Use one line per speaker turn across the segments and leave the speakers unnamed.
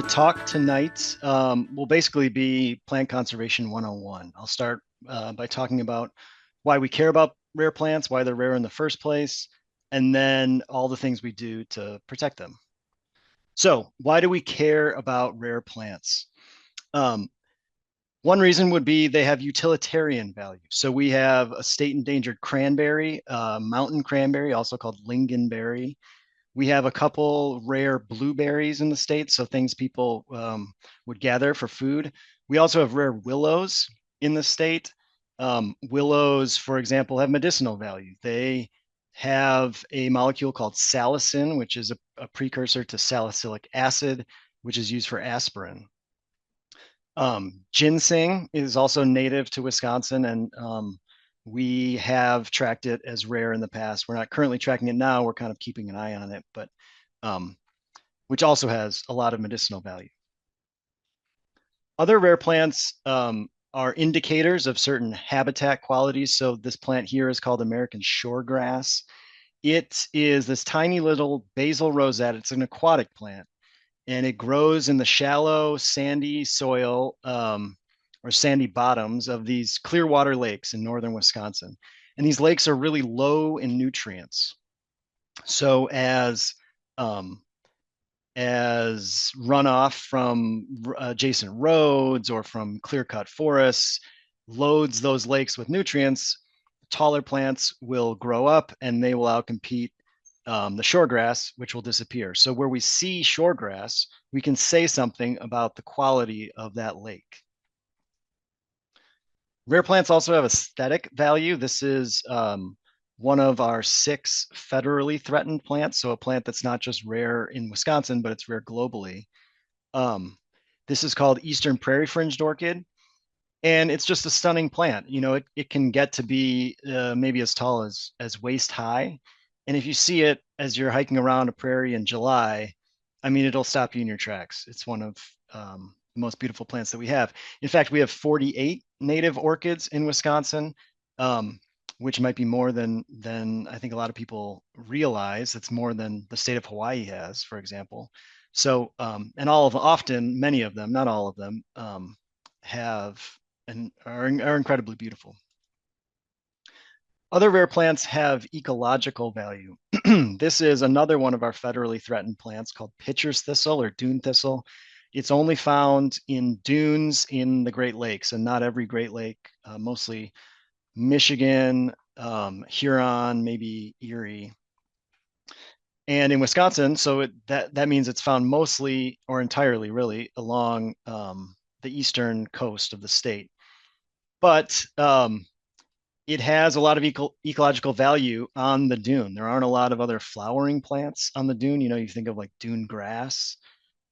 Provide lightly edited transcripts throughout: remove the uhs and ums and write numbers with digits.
talk tonight will basically be plant conservation 101. I'll start by talking about why we care about rare plants, why they're rare in the first place, and then all the things we do to protect them. So, why do we care about rare plants? Um, One reason would be they have utilitarian value. So we have a state endangered cranberry, mountain cranberry, also called lingonberry. We have a couple rare blueberries in the state, so things people would gather for food. We also have rare willows in the state. Willows, for example, have medicinal value. They have a molecule called salicin, which is a precursor to salicylic acid, which is used for aspirin. Ginseng is also native to Wisconsin, and we have tracked it as rare in the past. We're not currently tracking it now. We're kind of keeping an eye on it, but um, which also has a lot of medicinal value. Other rare plants are indicators of certain habitat qualities. So this plant here is called American shoregrass. It is this tiny little basal rosette. It's an aquatic plant, and it grows in the shallow, sandy soil or sandy bottoms of these clear water lakes in northern Wisconsin. And these lakes are really low in nutrients. So um, as runoff from adjacent roads or from clear-cut forests loads those lakes with nutrients, taller plants will grow up and they will outcompete the shoregrass, which will disappear. So where we see shoregrass, we can say something about the quality of that lake. Rare plants also have aesthetic value. This is one of our 6 federally threatened plants. So a plant that's not just rare in Wisconsin, but it's rare globally. Um, this is called Eastern Prairie Fringed Orchid. And it's just a stunning plant. You know, it can get to be maybe as tall as waist high. And if you see it as you're hiking around a prairie in July, I mean, it'll stop you in your tracks. It's one of the most beautiful plants that we have. In fact, we have 48 native orchids in Wisconsin, um, which might be more than I think a lot of people realize. It's more than the state of Hawaii has, for example. So, and often, many of them, not all of them, have and are incredibly beautiful. Other rare plants have ecological value. This is another one of our federally threatened plants called pitcher's thistle or dune thistle. It's only found in dunes in the Great Lakes, and not every Great Lake, mostly Michigan, Huron, maybe Erie. And in Wisconsin, so that means it's found mostly or entirely, really, along the eastern coast of the state. But it has a lot of ecological value on the dune. There aren't a lot of other flowering plants on the dune. You know, you think of like dune grass,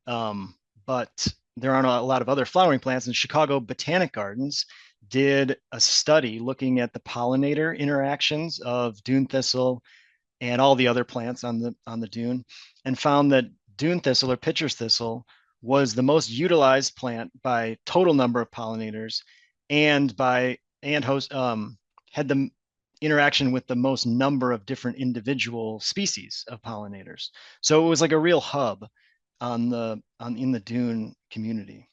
but there aren't a lot of other flowering plants. And Chicago Botanic Gardens did a study looking at the pollinator interactions of dune thistle and all the other plants on the dune, and found that dune thistle or pitcher's thistle was the most utilized plant by total number of pollinators and by and host had the interaction with the most number of different individual species of pollinators. So it was like a real hub in the dune community.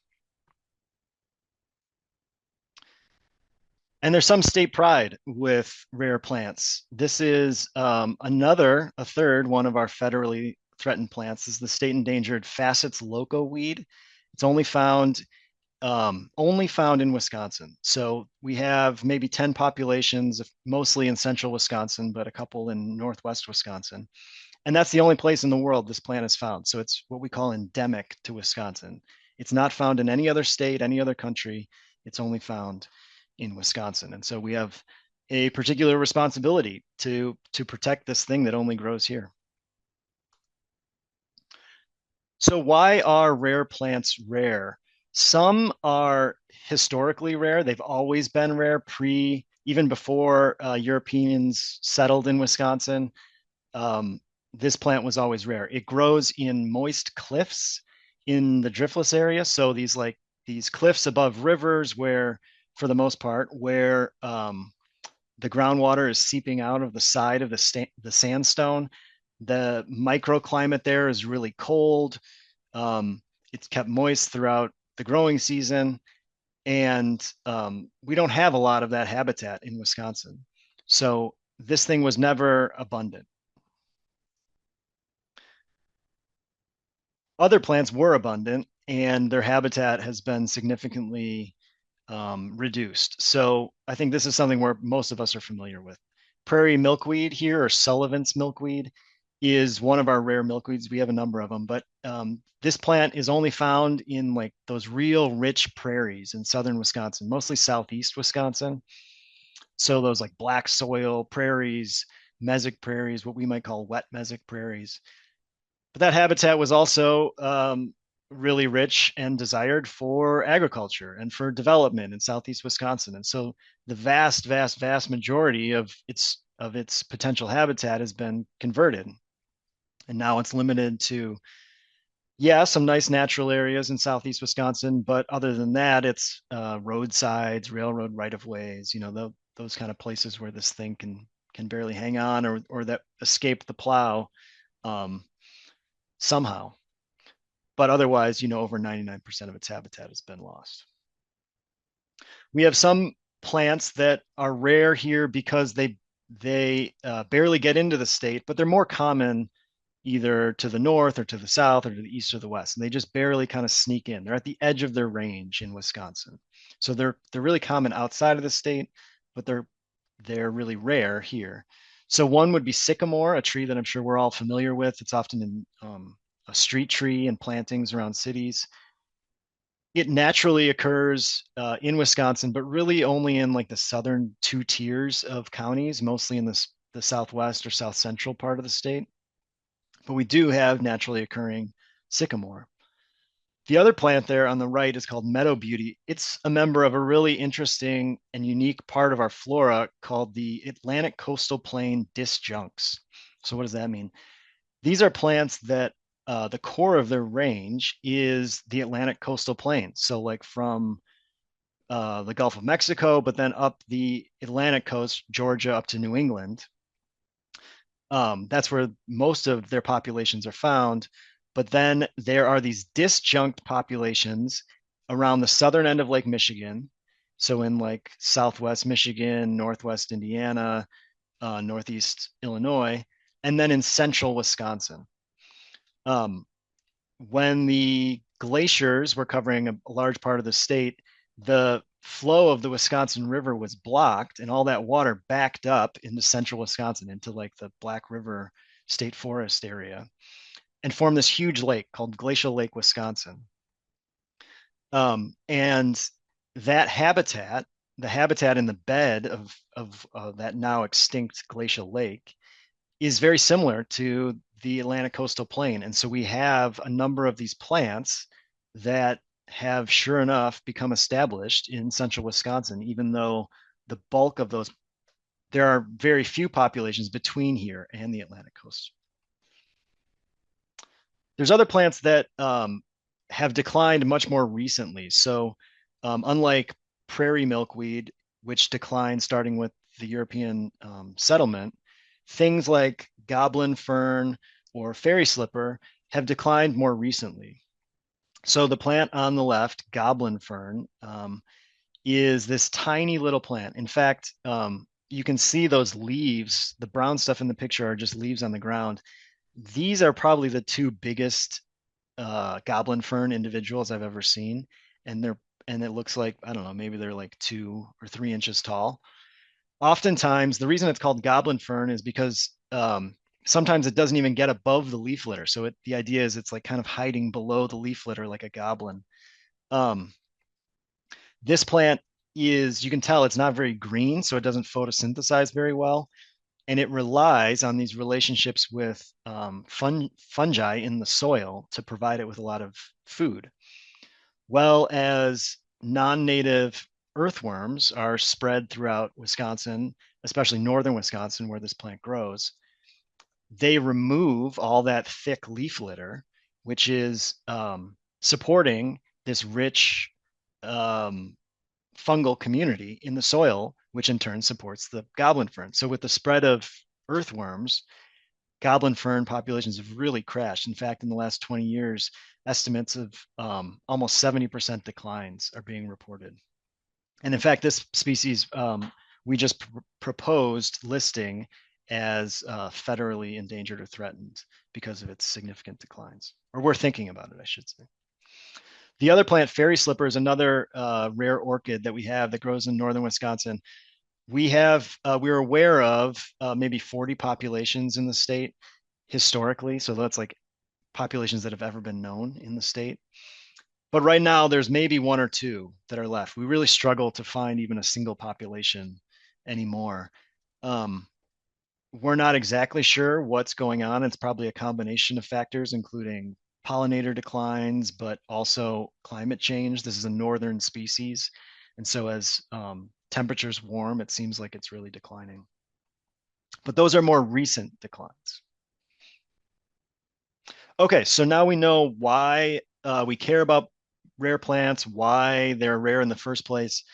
And there's some state pride with rare plants. This is a third one of our federally threatened plants. This is the state endangered Facet's loco weed. It's only found in Wisconsin. So we have maybe 10 populations, mostly in central Wisconsin, but a couple in northwest Wisconsin. And that's the only place in the world this plant is found. So it's what we call endemic to Wisconsin. It's not found in any other state, any other country. It's only found in Wisconsin. And so we have a particular responsibility to protect this thing that only grows here. So why are rare plants rare? Some are historically rare. They've always been rare even before Europeans settled in Wisconsin. This plant was always rare. It grows in moist cliffs in the driftless area. So these cliffs above rivers where, for the most part, where the groundwater is seeping out of the side of the sandstone. The microclimate there is really cold. it's kept moist throughout the growing season, and we don't have a lot of that habitat in Wisconsin. So this thing was never abundant. Other plants were abundant, and their habitat has been significantly reduced. So I think this is something where most of us are familiar with. Prairie milkweed here, or Sullivan's milkweed, is one of our rare milkweeds. We have a number of them, but this plant is only found in like those real rich prairies in southern Wisconsin, mostly southeast Wisconsin. So those like black soil prairies, mesic prairies, what we might call wet mesic prairies. But that habitat was also really rich and desired for agriculture and for development in southeast Wisconsin. And so the vast majority of its potential habitat has been converted. And now it's limited to, yeah, some nice natural areas in southeast Wisconsin, but other than that, it's roadsides, railroad right of ways, those kind of places where this thing can barely hang on, or that escape the plow um, somehow. But otherwise, over 99% of its habitat has been lost. We have some plants that are rare here because they barely get into the state, but they're more common either to the north or to the south or to the east or the west, and they just barely kind of sneak in. They're at the edge of their range in Wisconsin, so they're really common outside of the state, but they're really rare here. So one would be sycamore, a tree that I'm sure we're all familiar with. It's often in a street tree and plantings around cities. It naturally occurs in Wisconsin, but really only in like the southern two tiers of counties, mostly in the southwest or south central part of the state. But we do have naturally occurring sycamore. The other plant there on the right is called meadow beauty. It's a member of a really interesting and unique part of our flora called the Atlantic coastal plain disjuncts. So what does that mean? These are plants that the core of their range is the Atlantic coastal plain. So like from the Gulf of Mexico, but then up the Atlantic coast, Georgia up to New England. That's where most of their populations are found. But then there are these disjunct populations around the southern end of Lake Michigan. So in like Southwest Michigan, Northwest Indiana, Northeast Illinois, and then in central Wisconsin. Um, when the glaciers were covering a large part of the state, the flow of the Wisconsin River was blocked, and all that water backed up into central Wisconsin, into like the Black River State Forest area, and formed this huge lake called Glacial Lake, Wisconsin. And that habitat, the habitat in the bed of that now extinct glacial lake, is very similar to the Atlantic coastal plain. And so we have a number of these plants that have, sure enough, become established in central Wisconsin, even though the bulk of those, there are very few populations between here and the Atlantic coast. There's other plants that have declined much more recently. So, unlike prairie milkweed, which declined starting with the European settlement, things like goblin fern or fairy slipper have declined more recently. So the plant on the left, goblin fern, is this tiny little plant. In fact, you can see those leaves. The brown stuff in the picture are just leaves on the ground. These are probably the two biggest goblin fern individuals I've ever seen, and it looks like, I don't know, maybe they're like 2 or 3 inches tall. Oftentimes, the reason it's called goblin fern is because sometimes it doesn't even get above the leaf litter. So the idea is it's like kind of hiding below the leaf litter like a goblin. Um, this plant is, you can tell it's not very green, so it doesn't photosynthesize very well. And it relies on these relationships with fungi in the soil to provide it with a lot of food, well as non-native earthworms are spread throughout Wisconsin, especially northern Wisconsin where this plant grows. They remove all that thick leaf litter, which is supporting this rich fungal community in the soil, which in turn supports the goblin fern. So with the spread of earthworms, goblin fern populations have really crashed. In fact, in the last 20 years, estimates of almost 70% declines are being reported. And in fact, this species we just proposed listing as federally endangered or threatened because of its significant declines. Or we're thinking about it, I should say. The other plant, fairy slipper, is another rare orchid that we have that grows in northern Wisconsin. We're aware of maybe 40 populations in the state historically. So that's like populations that have ever been known in the state. But right now, there's maybe one or two that are left. We really struggle to find even a single population anymore. Um, we're not exactly sure what's going on. It's probably a combination of factors, including pollinator declines, but also climate change. This is a northern species. And so as temperatures warm, it seems like it's really declining. But those are more recent declines. Okay, so now we know why we care about rare plants, why they're rare in the first place.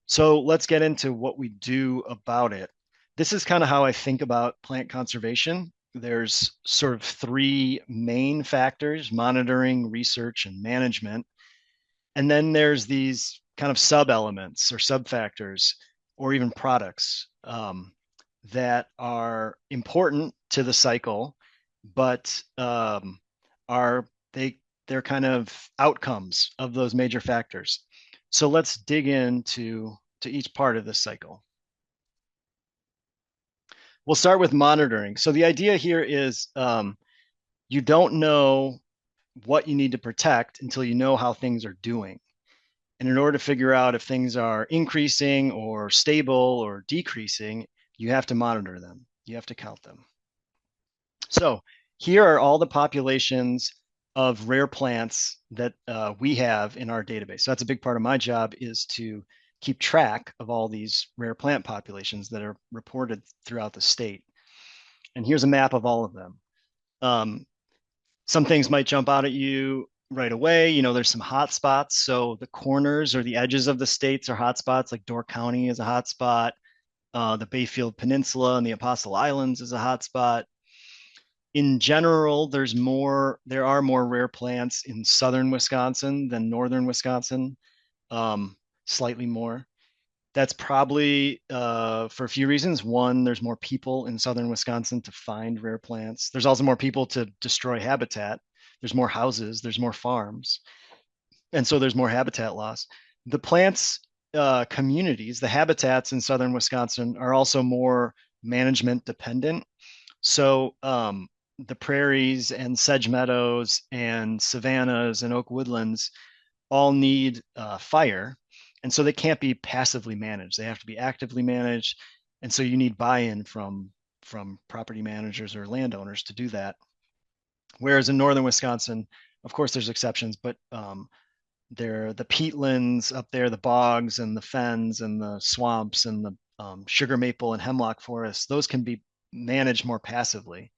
So let's get into what we do about it. This is kind of how I think about plant conservation. There's sort of three main factors: monitoring, research, and management. And then there's these kind of sub elements or sub factors or even products that are important to the cycle, but are they're kind of outcomes of those major factors. So let's dig into each part of this cycle. We'll start with monitoring. So the idea here is you don't know what you need to protect until you know how things are doing. And in order to figure out if things are increasing or stable or decreasing, you have to monitor them. You have to count them. So here are all the populations of rare plants that we have in our database. So that's a big part of my job, is to keep track of all these rare plant populations that are reported throughout the state. And here's a map of all of them. Some things might jump out at you right away. You know, there's some hot spots. So the corners or the edges of the states are hot spots, like Door County is a hot spot. The Bayfield Peninsula and the Apostle Islands is a hot spot. In general, there are more rare plants in southern Wisconsin than northern Wisconsin, slightly more. That's probably for a few reasons. One, there's more people in southern Wisconsin to find rare plants. There's also more people to destroy habitat. There's more houses, there's more farms, and so there's more habitat loss. The plants communities, the habitats in southern Wisconsin are also more management dependent. So the prairies and sedge meadows and savannas and oak woodlands all need fire. And so they can't be passively managed. They have to be actively managed. And so you need buy-in from property managers or landowners to do that. Whereas in northern Wisconsin, of course, there's exceptions, but they're the peatlands up there, the bogs and the fens and the swamps and the sugar maple and hemlock forests. Those can be managed more passively.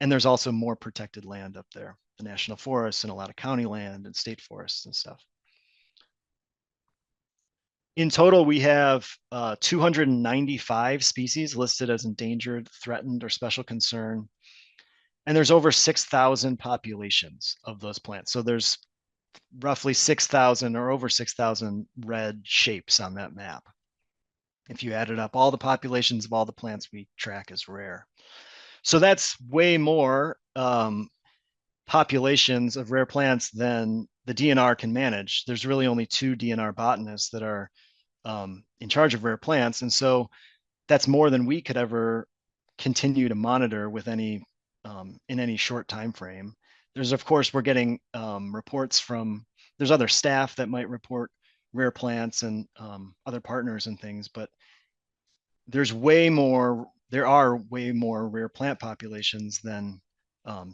And there's also more protected land up there, the national forests and a lot of county land and state forests and stuff. In total, we have 295 species listed as endangered, threatened, or special concern. And there's over 6,000 populations of those plants. So there's roughly 6,000 or over 6,000 red shapes on that map. If you added up all the populations of all the plants we track as rare. So that's way more populations of rare plants than the DNR can manage. There's really only 2 DNR botanists that are in charge of rare plants. And so that's more than we could ever continue to monitor with any in any short time frame. There's, of course, we're getting reports from, there's other staff that might report rare plants and other partners and things, but there are way more rare plant populations than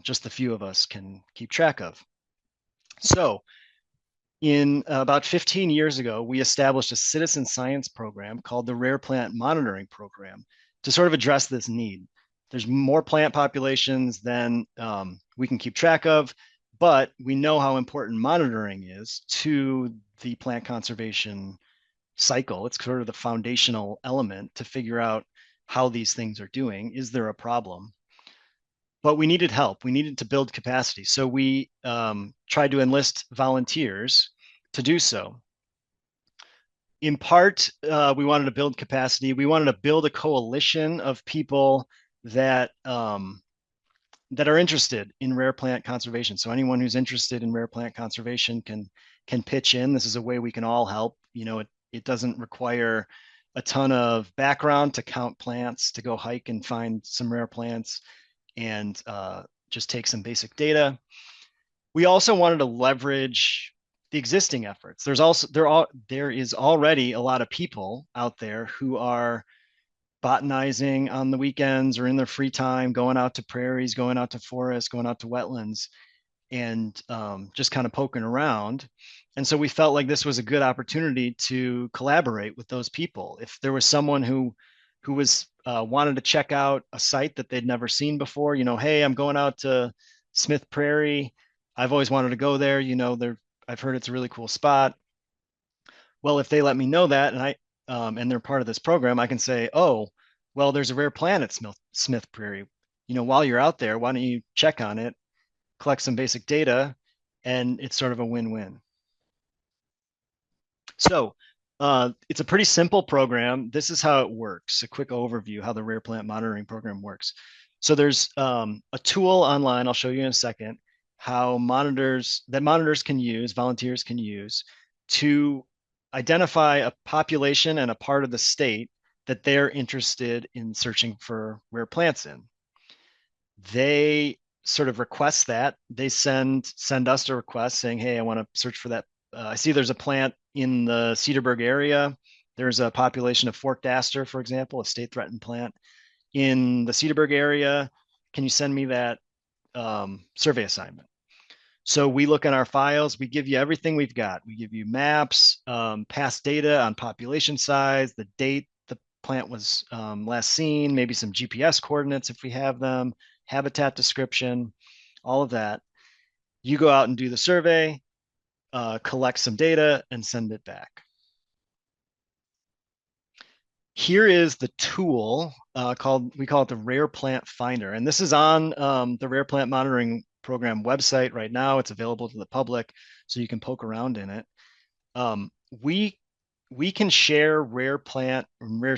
just the few of us can keep track of. So in about 15 years ago, we established a citizen science program called the Rare Plant Monitoring Program to sort of address this need. There's more plant populations than we can keep track of, but we know how important monitoring is to the plant conservation cycle. It's sort of the foundational element to figure out how these things are doing. Is there a problem? but we needed help. We needed to build capacity. So we tried to enlist volunteers to do so. In part, we wanted to build capacity. We wanted to build a coalition of people that that are interested in rare plant conservation. So anyone who's interested in rare plant conservation can pitch in. This is a way we can all help. You know, it doesn't require a ton of background to count plants, to go hike and find some rare plants, and just take some basic data. We also wanted to leverage the existing efforts. There is already a lot of people out there who are botanizing on the weekends or in their free time, going out to prairies, going out to forests, going out to wetlands, and just kind of poking around. And so we felt like this was a good opportunity to collaborate with those people. If there was someone who was wanted to check out a site that they'd never seen before, you know, hey, I'm going out to Smith Prairie. I've always wanted to go there. You know, I've heard it's a really cool spot. Well, if they let me know that, and they're part of this program, I can say, oh, well, there's a rare plant at Smith Prairie. You know, while you're out there, why don't you check on it, collect some basic data, and it's sort of a win-win. So it's a pretty simple program. This is how it works. A quick overview how the rare plant monitoring program works. So there's a tool online. I'll show you in a second how monitors can use, volunteers can use to identify a population and a part of the state that they're interested in searching for rare plants in. They sort of request that. They send us a request saying, hey, I want to search for that. I see there's a plant in the Cedarburg area. There's a population of forked aster, for example, a state threatened plant in the Cedarburg area. Can you send me that survey assignment? So we look in our files, we give you everything we've got. We give you maps, past data on population size, the date the plant was last seen, maybe some GPS coordinates if we have them, habitat description, all of that. You go out and do the survey, collect some data, and send it back. Here is the tool we call it the Rare Plant Finder. And this is on the Rare Plant Monitoring Program website right now. It's available to the public, so you can poke around in it. We can share rare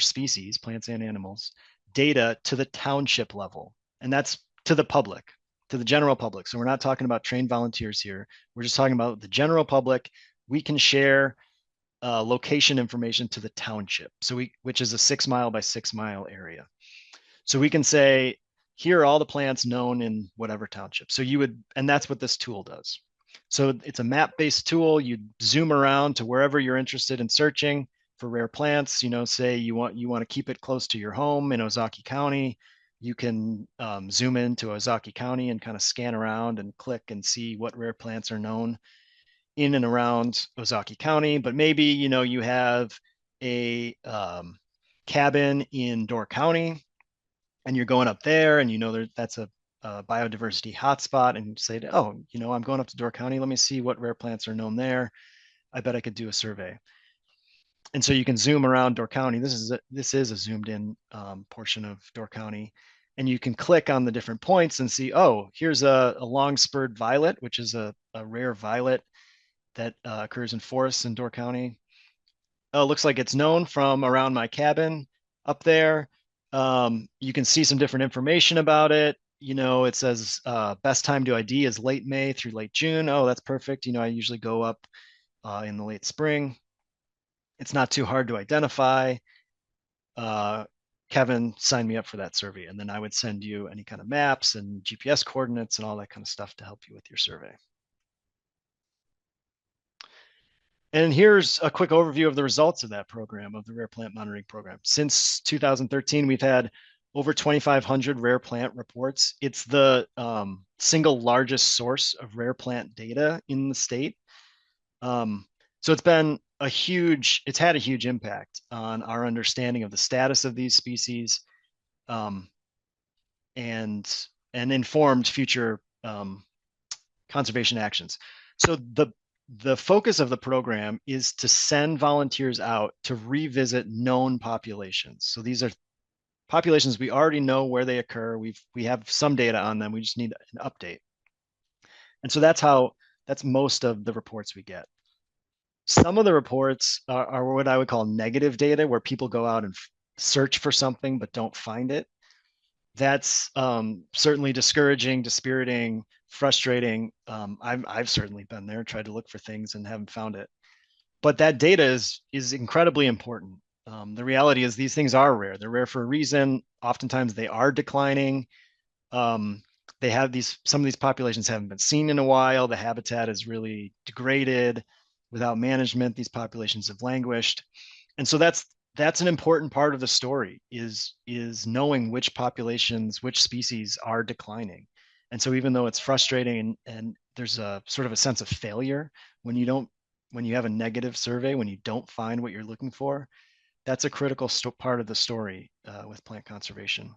species, plants and animals, data to the township level. And that's to the public, to the general public. So we're not talking about trained volunteers here. We're just talking about the general public. We can share location information to the township, which is a 6 mile by 6 mile area. So we can say, here are all the plants known in whatever township. So and that's what this tool does. So it's a map-based tool. You zoom around to wherever you're interested in searching for rare plants. You know, say you want to keep it close to your home in Ozaukee County. You can zoom into Ozaukee County and kind of scan around and click and see what rare plants are known in and around Ozaukee County. But maybe, you know, you have a cabin in Door County and you're going up there and you know that's a biodiversity hotspot, and you say, oh, you know, I'm going up to Door County. Let me see what rare plants are known there. I bet I could do a survey. And so you can zoom around Door County. This is a zoomed in portion of Door County. And you can click on the different points and see, oh, here's a long spurred violet, which is a rare violet that occurs in forests in Door County. Oh, looks like it's known from around my cabin up there. You can see some different information about it. You know, it says best time to ID is late May through late June. Oh, that's perfect. You know, I usually go up in the late spring. It's not too hard to identify. Kevin signed me up for that survey, and then I would send you any kind of maps and GPS coordinates and all that kind of stuff to help you with your survey. And here's a quick overview of the results of that program, of the Rare Plant Monitoring Program. Since 2013, we've had over 2,500 rare plant reports. It's the single largest source of rare plant data in the state. So it's had a huge impact on our understanding of the status of these species, and informed future conservation actions. So the focus of the program is to send volunteers out to revisit known populations. So these are populations we already know where they occur. We have some data on them. We just need an update. And so that's most of the reports we get. Some of the reports are what I would call negative data, where people go out and search for something but don't find it. That's certainly discouraging, dispiriting, frustrating. I've certainly been there, tried to look for things and haven't found it. But that data is incredibly important. The reality is these things are rare. They're rare for a reason. Oftentimes they are declining. Um, they have some of these populations haven't been seen in a while. The habitat is really degraded. Without management, these populations have languished. And so that's an important part of the story is knowing which populations, which species are declining. And so even though it's frustrating and there's a sort of a sense of failure when you have a negative survey, when you don't find what you're looking for, that's a critical part of the story with plant conservation.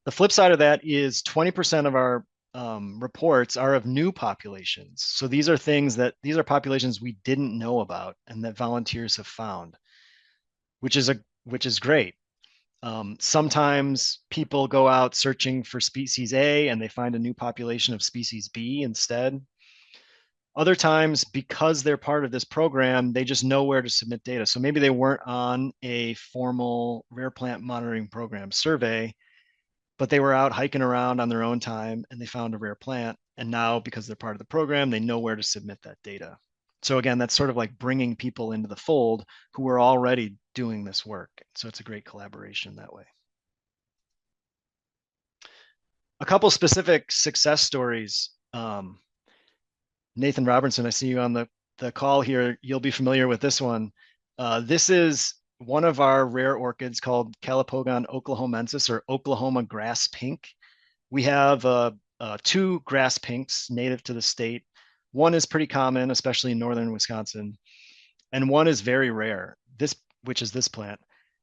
The flip side of that is 20% of our reports are of new populations. So these are populations we didn't know about and that volunteers have found, which is great. Sometimes people go out searching for species A and they find a new population of species B instead. Other times, because they're part of this program, they just know where to submit data. So maybe they weren't on a formal rare plant monitoring program survey, but they were out hiking around on their own time and they found a rare plant. And now, because they're part of the program, they know where to submit that data. So again, that's sort of like bringing people into the fold who are already doing this work. So it's a great collaboration that way. A couple specific success stories. Nathan Robertson, I see you on the call here. You'll be familiar with this one. This is one of our rare orchids called Calopogon oklahomensis, or Oklahoma grass pink. We have two grass pinks native to the state. One is pretty common, especially in northern Wisconsin, and one is very rare. Which is this plant.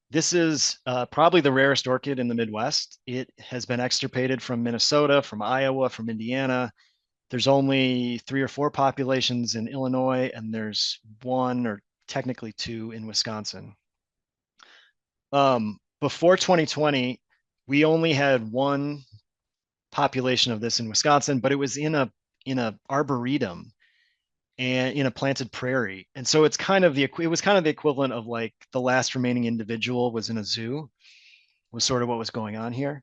This is probably the rarest orchid in the Midwest. It has been extirpated from Minnesota, from Iowa, from Indiana. There's only 3 or 4 populations in Illinois, and there's one or technically 2 in Wisconsin. Before 2020, we only had one population of this in Wisconsin, but it was in a arboretum and in a planted prairie. And so it was kind of the equivalent of like the last remaining individual was in a zoo, was sort of what was going on here.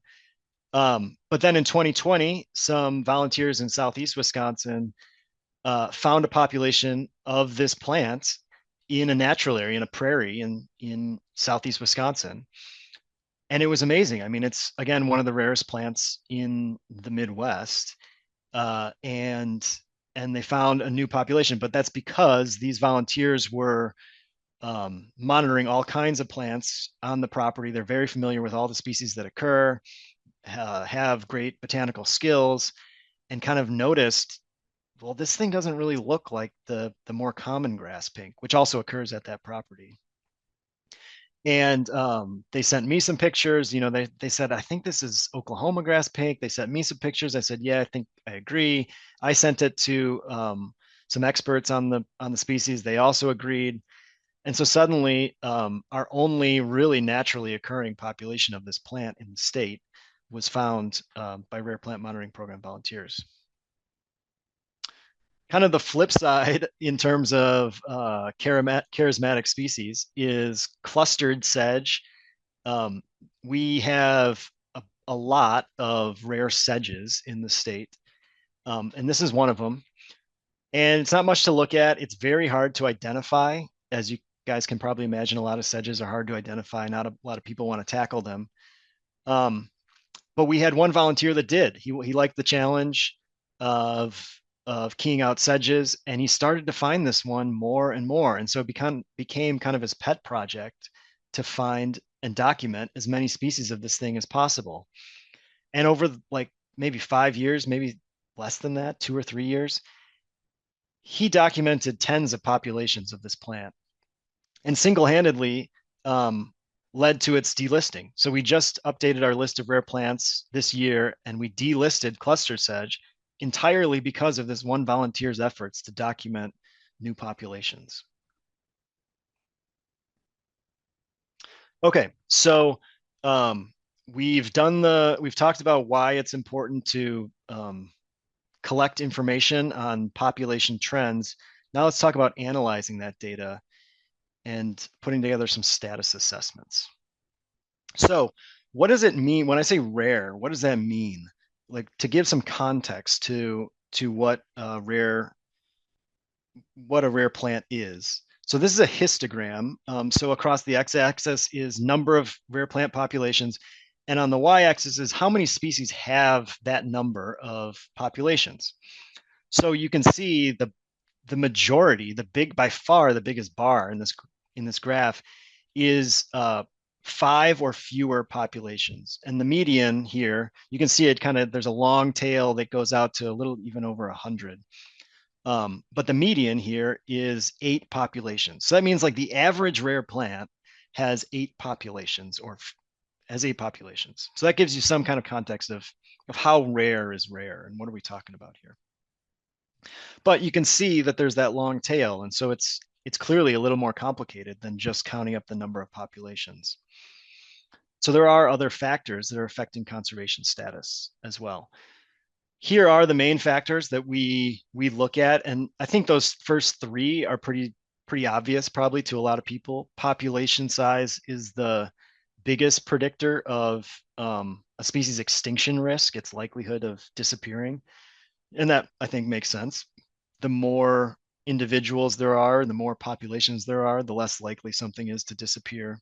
But then in 2020, some volunteers in Southeast Wisconsin found a population of this plant in a natural area, in a prairie in Southeast Wisconsin. And it was amazing. I mean, it's again one of the rarest plants in the Midwest. And they found a new population, but that's because these volunteers were monitoring all kinds of plants on the property. They're very familiar with all the species that occur, have great botanical skills, and kind of noticed, well, this thing doesn't really look like the more common grass pink, which also occurs at that property. And they sent me some pictures. You know, they said, I think this is Oklahoma grass pink. They sent me some pictures. I said, yeah, I think I agree. I sent it to some experts on the species. They also agreed. And so suddenly, our only really naturally occurring population of this plant in the state was found by Rare Plant Monitoring Program volunteers. Kind of the flip side in terms of charismatic species is clustered sedge. We have a lot of rare sedges in the state, and this is one of them. And it's not much to look at. It's very hard to identify. As you guys can probably imagine, a lot of sedges are hard to identify. Not a lot of people want to tackle them. But we had one volunteer that did. He liked the challenge of keying out sedges, and he started to find this one more and more. And so it became kind of his pet project to find and document as many species of this thing as possible. And over like maybe 5 years, maybe less than that, 2 or 3 years, he documented tens of populations of this plant and single-handedly led to its delisting. So we just updated our list of rare plants this year, and we delisted cluster sedge entirely because of this one volunteer's efforts to document new populations. Okay, so Um, we've talked about why it's important to collect information on population trends. Now let's talk about analyzing that data and putting together some status assessments. So, what does it mean when I say rare? What does that mean? Like to give some context to what a rare plant is. So this is a histogram. So across the x-axis is number of rare plant populations, and on the y-axis is how many species have that number of populations. So you can see the majority, the big by far the biggest bar in this graph is five or fewer populations. And the median here, you can see it kind of, there's a long tail that goes out to a little even over 100. But the median here is 8 populations. So that means like the average rare plant has 8 populations or has 8 populations. So that gives you some kind of context of how rare is rare and what are we talking about here. But you can see that there's that long tail. And so it's clearly a little more complicated than just counting up the number of populations. So there are other factors that are affecting conservation status as well. Here are the main factors that we look at, and I think those first three are pretty obvious probably to a lot of people. Population size is the biggest predictor of a species extinction risk, its likelihood of disappearing, and that I think makes sense. The more individuals there are, the more populations there are, the less likely something is to disappear.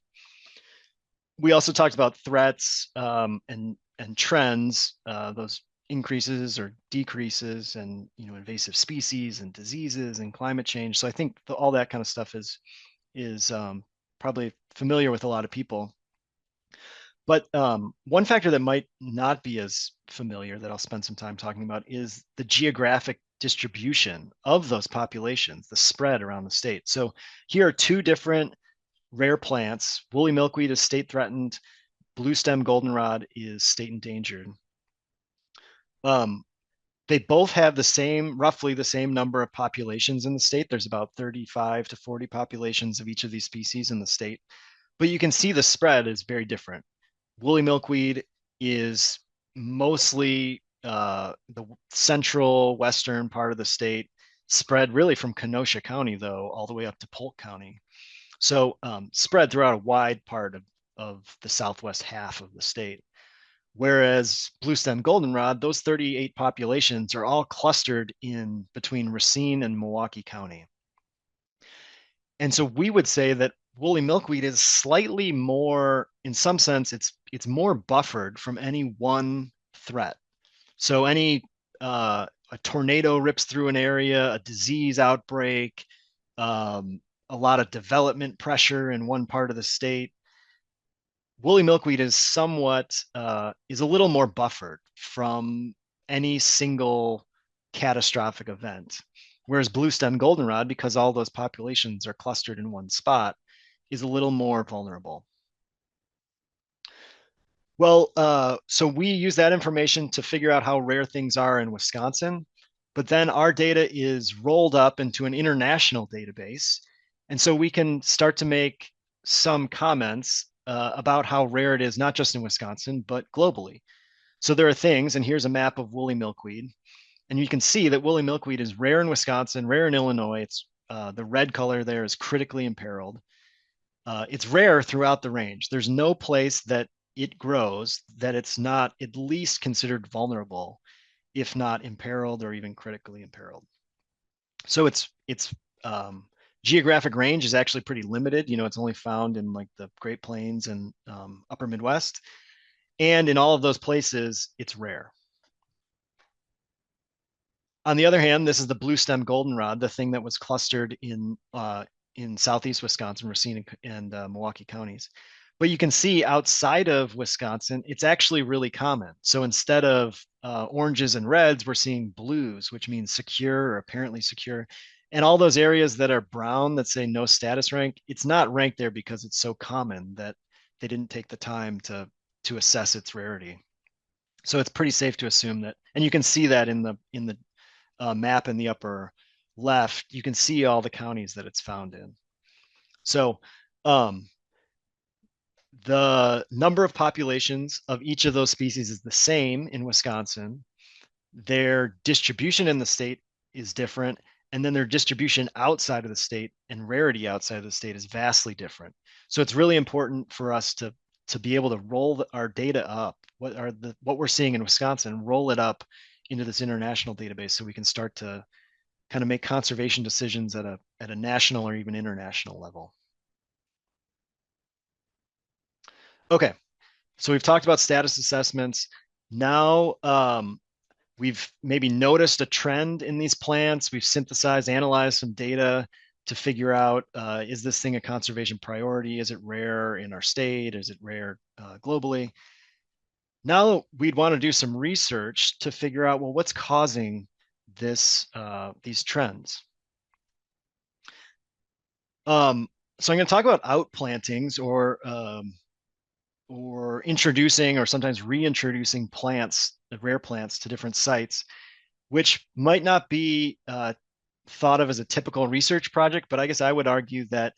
We also talked about threats and trends, those increases or decreases, and invasive species and diseases and climate change. So I think all that kind of stuff is probably familiar with a lot of people. But one factor that might not be as familiar that I'll spend some time talking about is the geographic distribution of those populations, the spread around the state. So here are two different rare plants. Woolly milkweed is state threatened. Blue stem goldenrod is state endangered. Um, they both have roughly the same number of populations in the state. There's about 35 to 40 populations of each of these species in the state. But you can see the spread is very different. Woolly milkweed is mostly the central western part of the state, spread really from Kenosha County, though, all the way up to Polk County. So spread throughout a wide part of the southwest half of the state. Whereas blue stem goldenrod, those 38 populations are all clustered in between Racine and Milwaukee County. And so we would say that woolly milkweed is slightly more, in some sense, it's more buffered from any one threat. So a tornado rips through an area, a disease outbreak, a lot of development pressure in one part of the state, woolly milkweed is a little more buffered from any single catastrophic event. Whereas blue stem goldenrod, because all those populations are clustered in one spot, is a little more vulnerable. Well, so we use that information to figure out how rare things are in Wisconsin, but then our data is rolled up into an international database. And so we can start to make some comments about how rare it is, not just in Wisconsin, but globally. So there are things, and here's a map of woolly milkweed. And you can see that woolly milkweed is rare in Wisconsin, rare in Illinois. It's the red color there is critically imperiled. It's rare throughout the range. There's no place that it grows that it's not at least considered vulnerable, if not imperiled or even critically imperiled. So its geographic range is actually pretty limited. It's only found in like the Great Plains and upper Midwest. And in all of those places, it's rare. On the other hand, this is the blue stem goldenrod, the thing that was clustered in southeast Wisconsin, Racine and Milwaukee counties. But you can see outside of Wisconsin, it's actually really common. So instead of oranges and reds, we're seeing blues, which means secure or apparently secure. And all those areas that are brown that say no status rank, it's not ranked there because it's so common that they didn't take the time to assess its rarity. So it's pretty safe to assume that, and you can see that in the map in the upper left, you can see all the counties that it's found in. So The number of populations of each of those species is the same in Wisconsin. Their distribution in the state is different, and then their distribution outside of the state and rarity outside of the state is vastly different. So it's really important for us to be able to roll our data up. What we're seeing in Wisconsin, roll it up into this international database so we can start to kind of make conservation decisions at a national or even international level. Okay, so we've talked about status assessments. Now we've maybe noticed a trend in these plants. We've synthesized, analyzed some data to figure out, is this thing a conservation priority? Is it rare in our state? Is it rare globally? Now we'd want to do some research to figure out, well, what's causing these trends? So I'm going to talk about outplantings or introducing or sometimes reintroducing plants, rare plants to different sites, which might not be thought of as a typical research project, but I guess I would argue that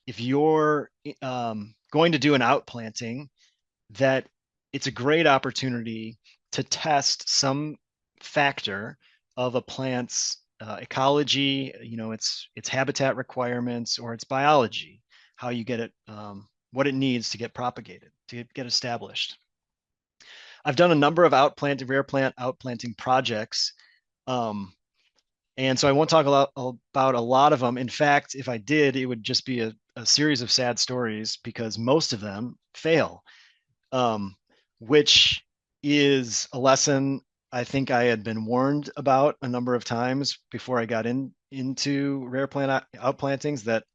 if you're going to do an outplanting, that it's a great opportunity to test some factor of a plant's ecology, its habitat requirements, or its biology, how you get it, what it needs to get propagated, to get established. I've done a number of outplanting, rare plant outplanting projects. Um, and so I won't talk about a lot of them. In fact, if I did, it would just be a series of sad stories because most of them fail, um, which is a lesson I think I had been warned about a number of times before I got into rare plant outplantings, that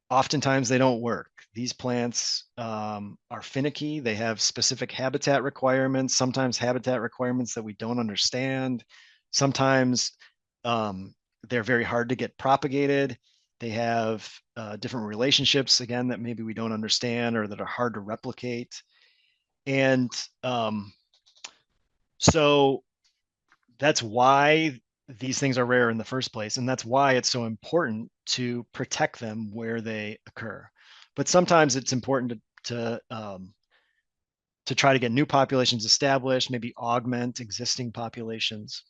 oftentimes they don't work. These plants are finicky. They have specific habitat requirements, sometimes habitat requirements that we don't understand. Sometimes they're very hard to get propagated. They have different relationships, again, that maybe we don't understand or that are hard to replicate. And so that's why these things are rare in the first place. And that's why it's so important to protect them where they occur. But sometimes it's important to try to get new populations established, maybe augment existing populations.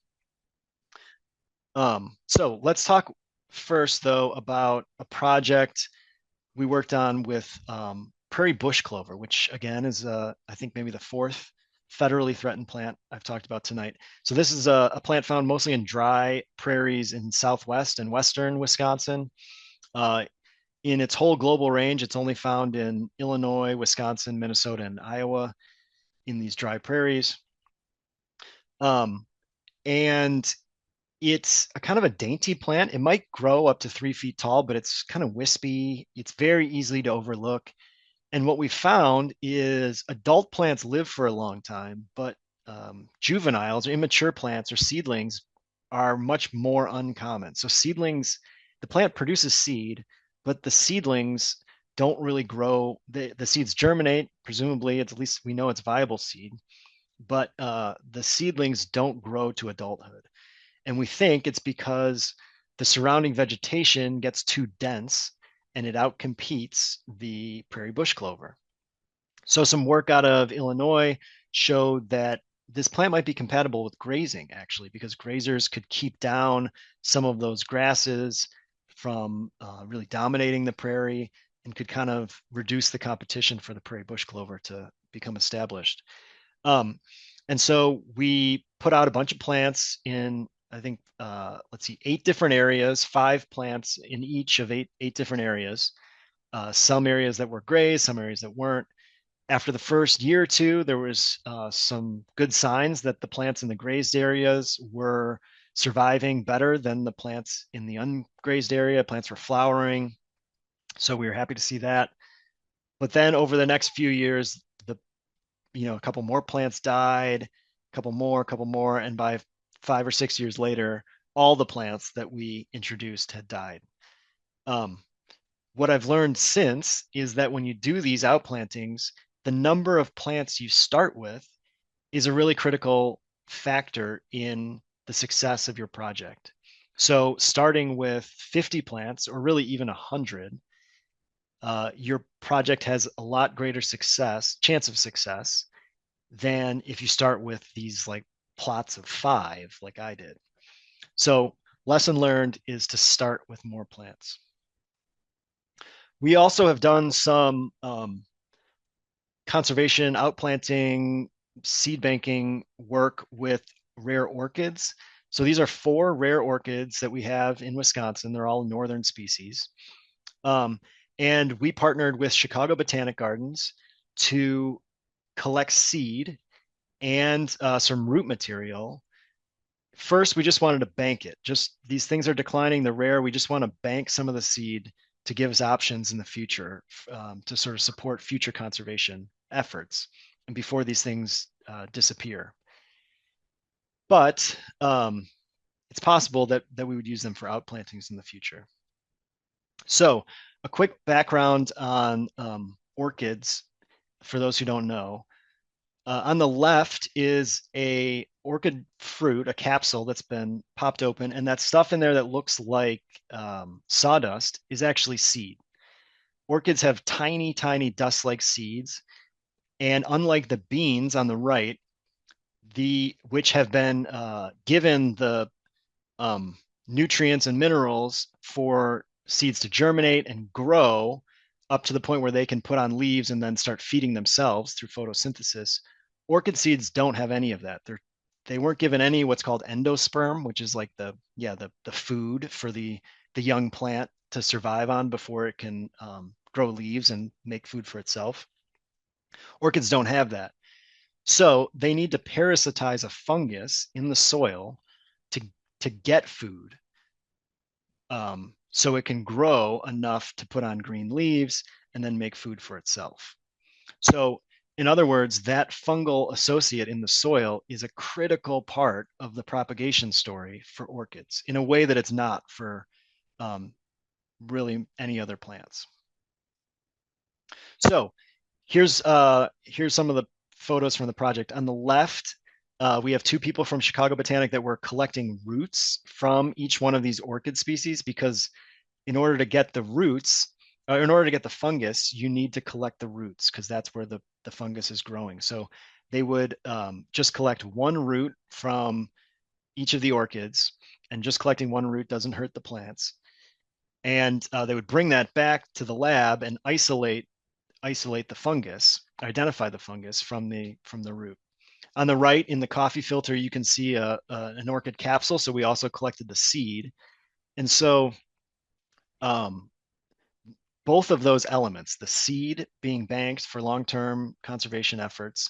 So let's talk first, though, about a project we worked on with prairie bush clover, which again is, I think, maybe the fourth federally threatened plant I've talked about tonight. So this is a plant found mostly in dry prairies in southwest and western Wisconsin. Uh, in its whole global range, it's only found in Illinois, Wisconsin, Minnesota, and Iowa in these dry prairies. Um, and it's a kind of a dainty plant. It might grow up to 3 feet tall, but it's kind of wispy. It's very easy to overlook. And what we found is adult plants live for a long time, but juveniles or immature plants or seedlings are much more uncommon. So seedlings, the plant produces seed, but the seedlings don't really grow. The seeds germinate, presumably, at least we know it's viable seed, but the seedlings don't grow to adulthood. And we think it's because the surrounding vegetation gets too dense and it outcompetes the prairie bush clover. So some work out of Illinois showed that this plant might be compatible with grazing, actually, because grazers could keep down some of those grasses from really dominating the prairie and could kind of reduce the competition for the prairie bush clover to become established. Um, and so we put out a bunch of plants in, I think, let's see, 8 different areas, 5 plants in each of eight different areas. Some areas that were grazed, some areas that weren't. After the first year or two, there was some good signs that the plants in the grazed areas were surviving better than the plants in the ungrazed area. Plants were flowering, so we were happy to see that. But then over the next few years, a couple more plants died, a couple more, and by 5 or 6 years later, all the plants that we introduced had died. What I've learned since is that when you do these outplantings, the number of plants you start with is a really critical factor in the success of your project. So starting with 50 plants or really even 100 your project has a lot greater chance of success than if you start with these like plots of 5, like I did. So lesson learned is to start with more plants. We also have done some conservation, outplanting, seed banking work with rare orchids. So these are 4 rare orchids that we have in Wisconsin. They're all northern species. Um, and we partnered with Chicago Botanic Gardens to collect seed and some root material. First, we just wanted to bank it. Just these things are declining, they're rare. We just want to bank some of the seed to give us options in the future, to sort of support future conservation efforts and before these things disappear. But it's possible that we would use them for outplantings in the future. So a quick background on orchids for those who don't know. On the left is a orchid fruit, a capsule that's been popped open, and that stuff in there that looks like sawdust is actually seed. Orchids have tiny, tiny dust-like seeds, and unlike the beans on the right, which have been given the nutrients and minerals for seeds to germinate and grow up to the point where they can put on leaves and then start feeding themselves through photosynthesis. Orchid seeds don't have any of that. They weren't given any what's called endosperm, which is like the food for the young plant to survive on before it can grow leaves and make food for itself. Orchids don't have that. So they need to parasitize a fungus in the soil to, to get food, so it can grow enough to put on green leaves and then make food for itself. So, in other words, that fungal associate in the soil is a critical part of the propagation story for orchids in a way that it's not for really any other plants. So, here's some of the photos from the project. On the left, we have 2 people from Chicago Botanic that were collecting roots from each one of these orchid species, because in order to get the roots, in order to get the fungus, you need to collect the roots because that's where the fungus is growing. So they would just collect 1 root from each of the orchids, and just collecting 1 root doesn't hurt the plants. And they would bring that back to the lab and isolate the fungus, identify the fungus from the root. On the right, in the coffee filter, you can see an orchid capsule. So we also collected the seed. And so both of those elements, the seed being banked for long-term conservation efforts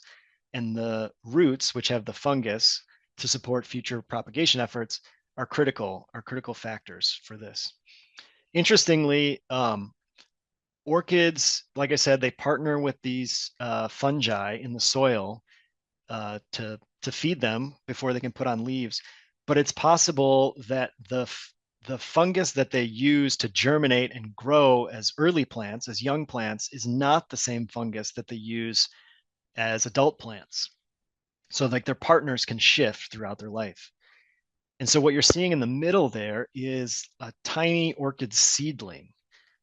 and the roots, which have the fungus to support future propagation efforts, are critical factors for this. Interestingly, orchids, like I said, they partner with these fungi in the soil to feed them before they can put on leaves. But it's possible that the fungus that they use to germinate and grow as early plants, as young plants, is not the same fungus that they use as adult plants. So like their partners can shift throughout their life. And so what you're seeing in the middle there is a tiny orchid seedling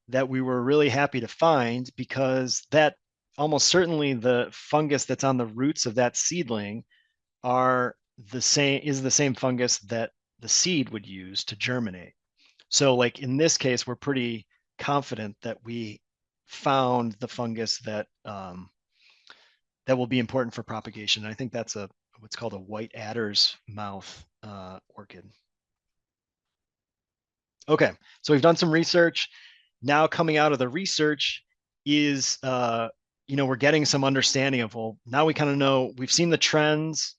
that we were really happy to find, because that almost certainly the fungus that's on the roots of that seedling is the same fungus that the seed would use to germinate. So like in this case, we're pretty confident that we found the fungus that that will be important for propagation. And I think that's what's called a white adder's mouth orchid. Okay, so we've done some research. Now coming out of the research is, we're getting some understanding of, well, now we kind of know, we've seen the trends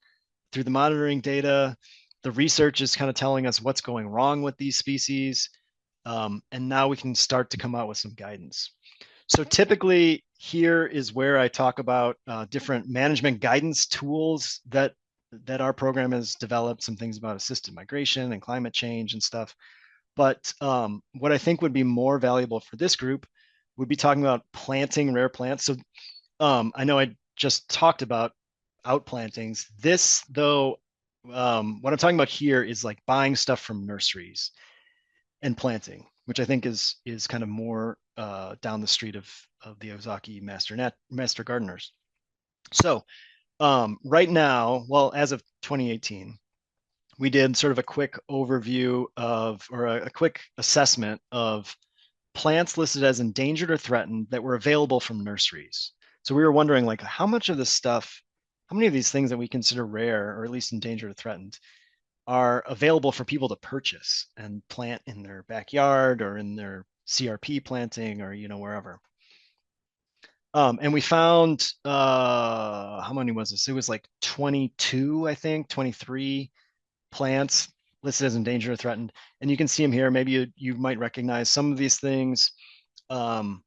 through the monitoring data. The research is kind of telling us what's going wrong with these species. And now we can start to come out with some guidance. So typically here is where I talk about different management guidance tools that our program has developed, some things about assisted migration and climate change and stuff. But what I think would be more valuable for this group would be talking about planting rare plants. So I know I just talked about outplantings. This, though, what I'm talking about here is like buying stuff from nurseries and planting, which I think is kind of more down the street of the Ozaki Master Gardeners. So right now, well, as of 2018, we did sort of a quick overview of, or a quick assessment of plants listed as endangered or threatened that were available from nurseries. So we were wondering, like, how much of this stuff, how many of these things that we consider rare or at least endangered or threatened are available for people to purchase and plant in their backyard or in their CRP planting or, wherever. And we found, how many was this? It was like 22, I think, 23 plants listed as endangered or threatened. And you can see them here. Maybe you might recognize some of these things. Um,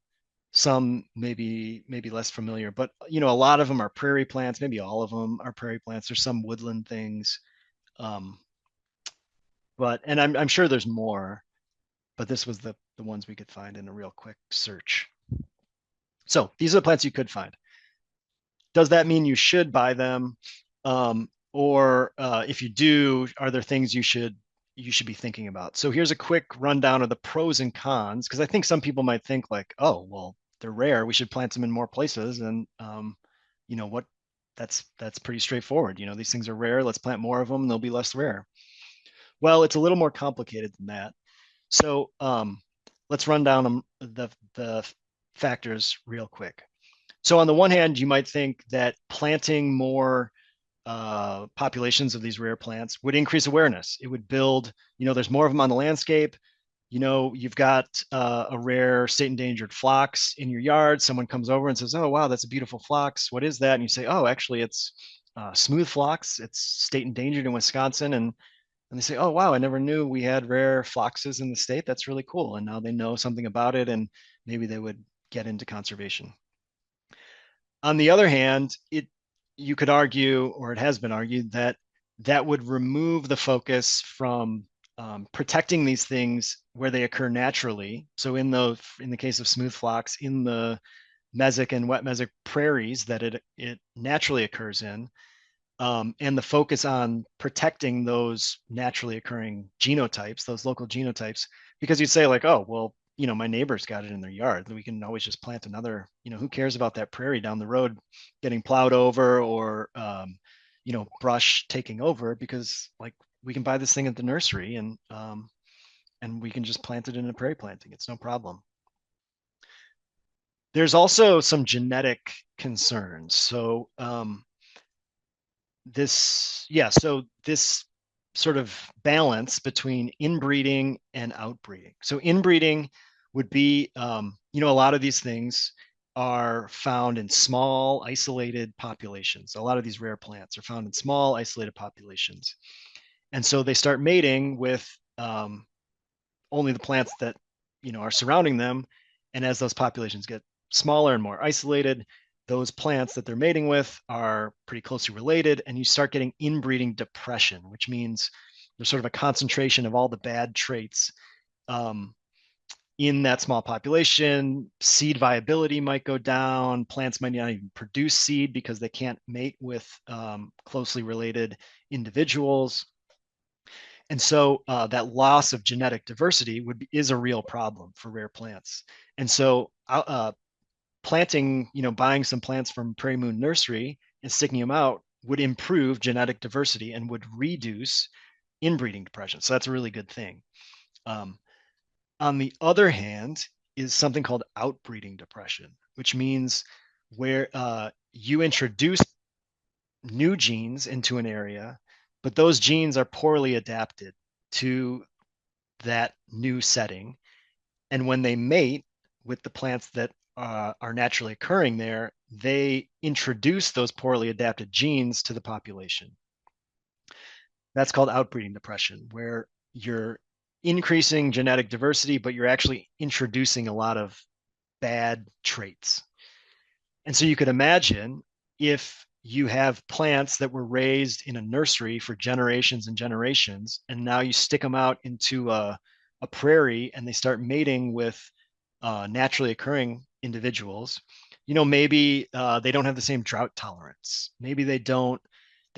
some maybe less familiar, but a lot of them are prairie plants. Maybe all of them are prairie plants. There's some woodland things. Um, and I'm sure there's more, but this was the ones we could find in a real quick search. So these are the plants you could find. Does that mean you should buy them? Or if you do, are there things you should be thinking about? So here's a quick rundown of the pros and cons, because I think some people might think like, oh, well, they're rare. We should plant them in more places. And what? That's pretty straightforward. These things are rare. Let's plant more of them. And they'll be less rare. Well, it's a little more complicated than that. So let's run down the factors real quick. So on the one hand, you might think that planting more populations of these rare plants would increase awareness. It would build, there's more of them on the landscape. You've got a rare state endangered phlox in your yard. Someone comes over and says, "Oh, wow, that's a beautiful phlox. What is that?" And you say, "Oh, actually, it's smooth phlox. It's state endangered in Wisconsin." And they say, "Oh, wow, I never knew we had rare phloxes in the state. That's really cool." And now they know something about it, and maybe they would get into conservation. On the other hand, you could argue, or it has been argued, that that would remove the focus from protecting these things where they occur naturally. So in the case of smooth phlox, in the mesic and wet mesic prairies that it naturally occurs in, and the focus on protecting those naturally occurring genotypes, those local genotypes, because you'd say like, oh, well, my neighbor's got it in their yard. We can always just plant another, who cares about that prairie down the road getting plowed over or, brush taking over, because like we can buy this thing at the nursery and we can just plant it in a prairie planting. It's no problem. There's also some genetic concerns. So this sort of balance between inbreeding and outbreeding. So inbreeding would be, a lot of these things are found in small, isolated populations. A lot of these rare plants are found in small, isolated populations. And so they start mating with only the plants that, are surrounding them. And as those populations get smaller and more isolated, those plants that they're mating with are pretty closely related, and you start getting inbreeding depression, which means there's sort of a concentration of all the bad traits in that small population. Seed viability might go down. Plants might not even produce seed because they can't mate with closely related individuals. And so that loss of genetic diversity is a real problem for rare plants. And so planting, buying some plants from Prairie Moon Nursery and sticking them out would improve genetic diversity and would reduce inbreeding depression. So that's a really good thing. On the other hand, is something called outbreeding depression, which means where you introduce new genes into an area, but those genes are poorly adapted to that new setting. And when they mate with the plants that are naturally occurring there, they introduce those poorly adapted genes to the population. That's called outbreeding depression, where you're increasing genetic diversity, but you're actually introducing a lot of bad traits. And so you could imagine if you have plants that were raised in a nursery for generations and generations, and now you stick them out into a prairie and they start mating with naturally occurring individuals, maybe they don't have the same drought tolerance. Maybe they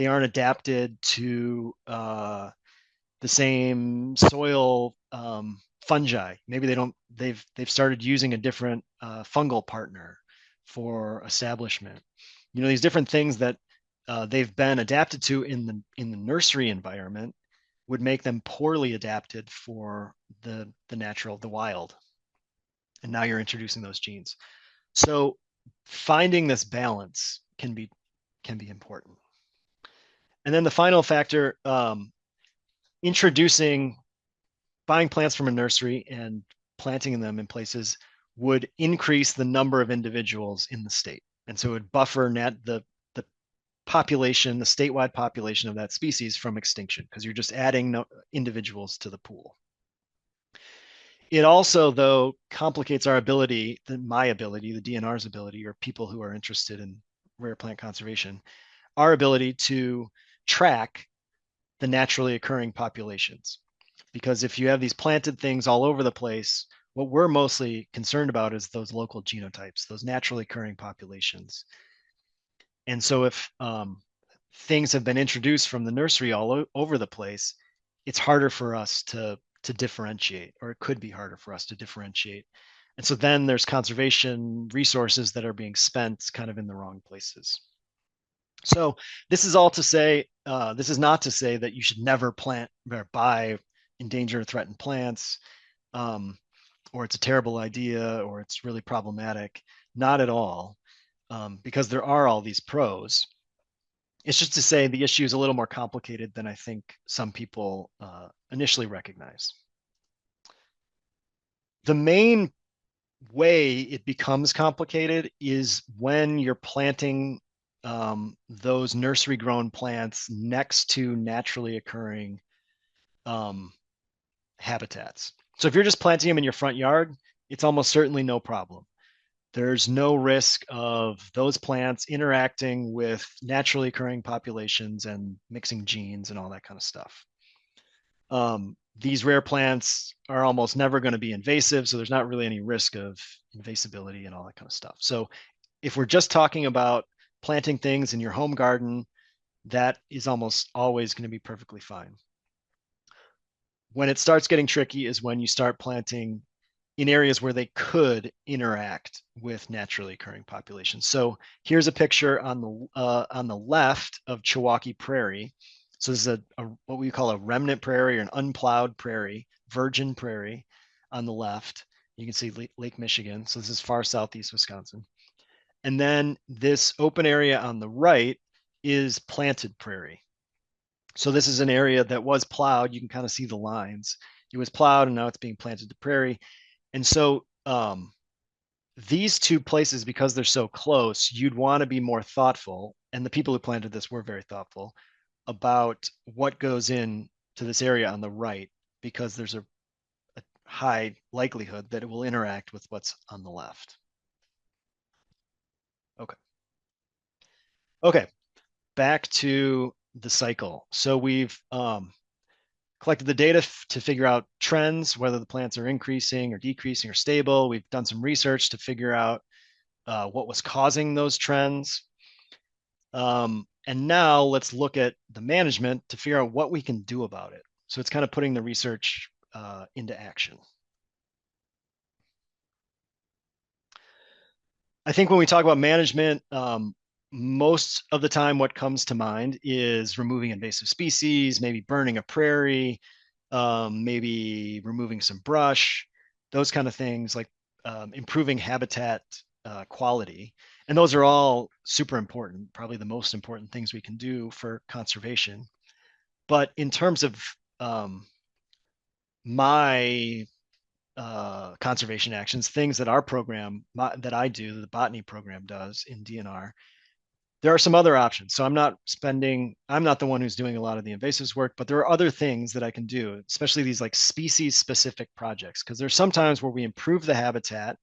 aren't adapted to the same soil fungi. Maybe they've started using a different fungal partner for establishment. These different things that they've been adapted to in the nursery environment would make them poorly adapted for the wild. And now you're introducing those genes. So finding this balance can be important. And then the final factor, introducing buying plants from a nursery and planting them in places would increase the number of individuals in the state. And so it would buffer the population, the statewide population of that species from extinction, because you're just adding individuals to the pool. It also, though, complicates our ability, my ability, the DNR's ability, or people who are interested in rare plant conservation, our ability to track the naturally occurring populations. Because if you have these planted things all over the place, what we're mostly concerned about is those local genotypes, those naturally occurring populations. And so if things have been introduced from the nursery all over the place, it's harder for us to differentiate, or it could be harder for us to differentiate. And so then there's conservation resources that are being spent kind of in the wrong places. So this is all to say, this is not to say that you should never plant or buy endangered or threatened plants, or it's a terrible idea, or it's really problematic. Not at all, because there are all these pros. It's just to say the issue is a little more complicated than I think some people initially recognize. The main way it becomes complicated is when you're planting those nursery grown plants next to naturally occurring habitats. So if you're just planting them in your front yard, it's almost certainly no problem. There's no risk of those plants interacting with naturally occurring populations and mixing genes and all that kind of stuff. These rare plants are almost never going to be invasive, so there's not really any risk of invasibility and all that kind of stuff. So if we're just talking about planting things in your home garden, that is almost always going to be perfectly fine. When it starts getting tricky is when you start planting in areas where they could interact with naturally occurring populations. So here's a picture on the left of Chewockie Prairie. So this is what we call a remnant prairie, or an unplowed prairie, virgin prairie on the left. You can see Lake Michigan. So this is far southeast Wisconsin. And then this open area on the right is planted prairie. So this is an area that was plowed. You can kind of see the lines. It was plowed and now it's being planted to prairie. And so these two places, because they're so close, you'd want to be more thoughtful. And the people who planted this were very thoughtful about what goes in to this area on the right, because there's a high likelihood that it will interact with what's on the left. Okay. Okay, back to the cycle. So we've collected the data to figure out trends, whether the plants are increasing or decreasing or stable. We've done some research to figure out what was causing those trends. And now let's look at the management to figure out what we can do about it. So it's kind of putting the research into action. I think when we talk about management, most of the time what comes to mind is removing invasive species, maybe burning a prairie, maybe removing some brush, those kind of things, like improving habitat quality. And those are all super important, probably the most important things we can do for conservation. But in terms of my conservation actions, things that our program, that I do, the botany program does in DNR, there are some other options. So I'm not the one who's doing a lot of the invasives work, but there are other things that I can do, especially these like species specific projects, because there's sometimes where we improve the habitat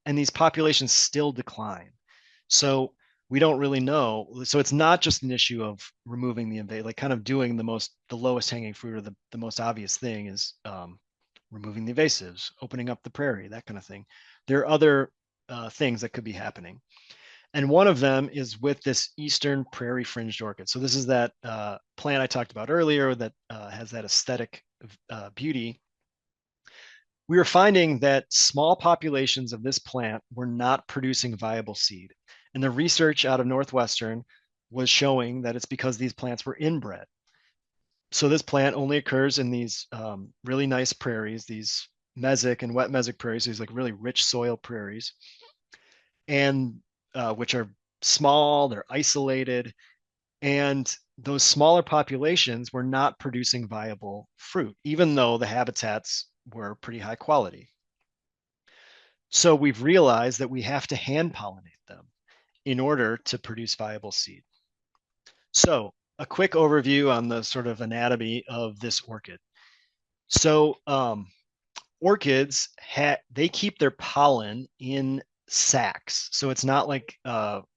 and these populations still decline. So we don't really know. So it's not just an issue of removing the invasive, like kind of doing the lowest hanging fruit, or the most obvious thing is removing the invasives, opening up the prairie, that kind of thing. There are other things that could be happening. And one of them is with this eastern prairie fringed orchid. So this is that plant I talked about earlier that has that aesthetic beauty. we were finding that small populations of this plant were not producing viable seed. And the research out of Northwestern was showing that it's because these plants were inbred. So this plant only occurs in these really nice prairies, these mesic and wet mesic prairies, these like really rich soil prairies, and which are small, they're isolated, and those smaller populations were not producing viable fruit, even though the habitats were pretty high quality. So we've realized that we have to hand pollinate them in order to produce viable seed. So a quick overview on the sort of anatomy of this orchid. So orchids they keep their pollen in sacs, so it's not like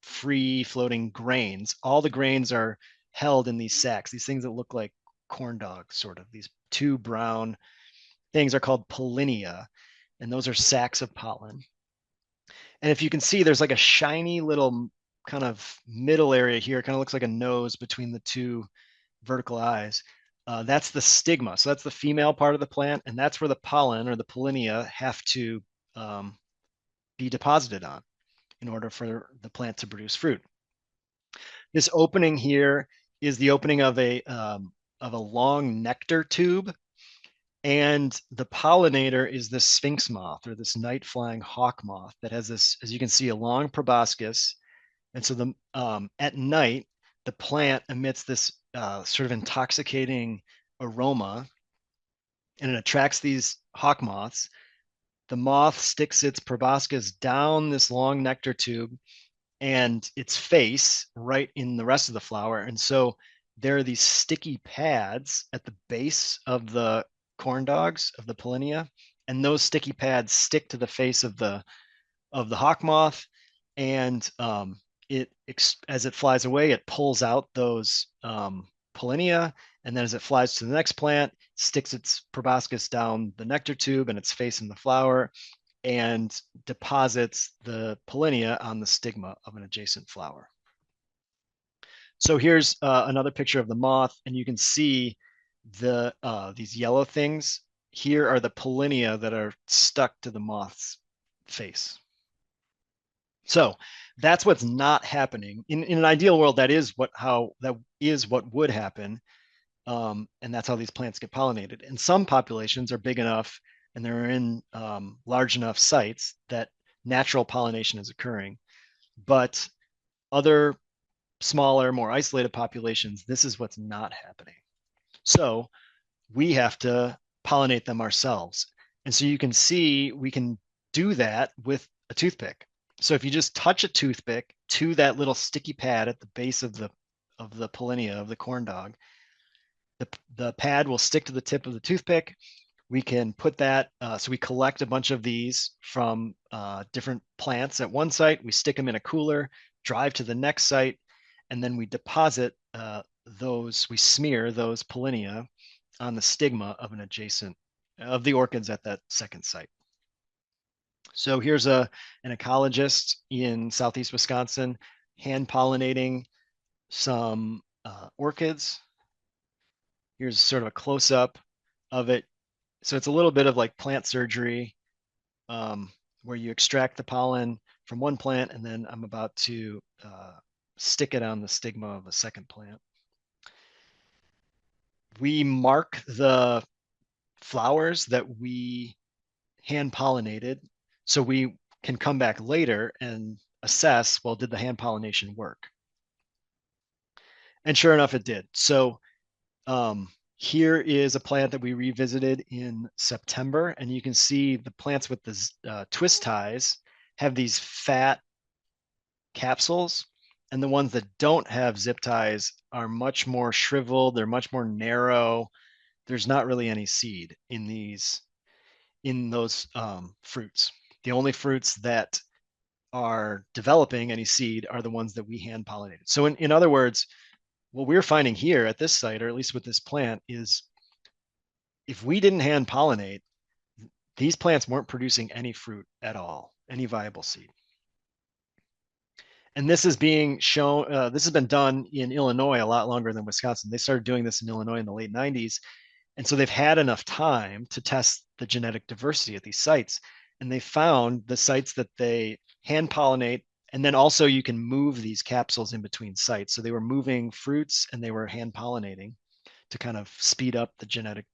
free floating grains. All the grains are held in these sacs, these things that look like corn dogs, sort of. These two brown things are called pollinia, and those are sacs of pollen. And if you can see, there's like a shiny little kind of middle area here. It kind of looks like a nose between the two vertical eyes. That's the stigma. So that's the female part of the plant, and that's where the pollen or the pollinia have to be deposited on in order for the plant to produce fruit. This opening here is the opening of a long nectar tube, and the pollinator is this sphinx moth, or this night flying hawk moth, that has this, as you can see, a long proboscis. And so at night, the plant emits this sort of intoxicating aroma, and it attracts these hawk moths. The moth sticks its proboscis down this long nectar tube and its face right in the rest of the flower. And so there are these sticky pads at the base of the corn dogs of the pollinia, and those sticky pads stick to the face of the hawk moth, and as it flies away, it pulls out those pollinia, and then as it flies to the next plant, sticks its proboscis down the nectar tube and its face in the flower, and deposits the pollinia on the stigma of an adjacent flower. So here's another picture of the moth, and you can see these yellow things. Here are the pollinia that are stuck to the moth's face. So that's what's not happening. In an ideal world, that is what would happen. And that's how these plants get pollinated. And some populations are big enough and they're in large enough sites that natural pollination is occurring. But other smaller, more isolated populations, this is what's not happening. So we have to pollinate them ourselves. And so you can see we can do that with a toothpick. So if you just touch a toothpick to that little sticky pad at the base of the pollinia of the corn dog, the pad will stick to the tip of the toothpick. We can put that, so we collect a bunch of these from different plants at one site, we stick them in a cooler, drive to the next site, and then we deposit we smear those pollinia on the stigma of the orchids at that second site. So here's an ecologist in southeast Wisconsin hand pollinating some orchids. Here's sort of a close up of it. So it's a little bit of like plant surgery, where you extract the pollen from one plant, and then I'm about to stick it on the stigma of a second plant. We mark the flowers that we hand pollinated, so we can come back later and assess, well, did the hand pollination work? And sure enough, it did. So here is a plant that we revisited in September, and you can see the plants with the twist ties have these fat capsules, and the ones that don't have zip ties are much more shriveled, they're much more narrow. There's not really any seed in those fruits. The only fruits that are developing any seed are the ones that we hand pollinated. So in other words, what we're finding here at this site, or at least with this plant, is if we didn't hand pollinate, these plants weren't producing any fruit at all, any viable seed. And this is being shown, this has been done in Illinois a lot longer than Wisconsin. They started doing this in Illinois in the late 90s. And so they've had enough time to test the genetic diversity at these sites. And they found the sites that they hand pollinate. And then also you can move these capsules in between sites. So they were moving fruits and they were hand pollinating to kind of speed up the genetic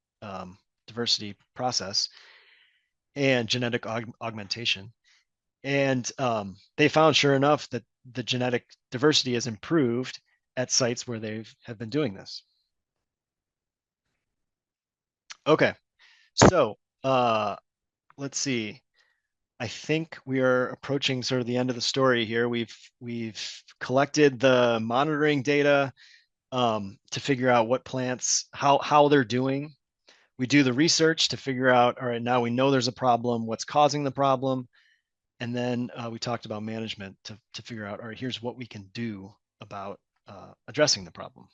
diversity process and genetic augmentation. And they found, sure enough, that the genetic diversity has improved at sites where they have been doing this. Okay, so let's see. I think we are approaching sort of the end of the story here. We've collected the monitoring data to figure out what plants, how they're doing. We do the research to figure out, all right, now we know there's a problem, what's causing the problem, and then we talked about management to figure out, all right, here's what we can do about addressing the problem.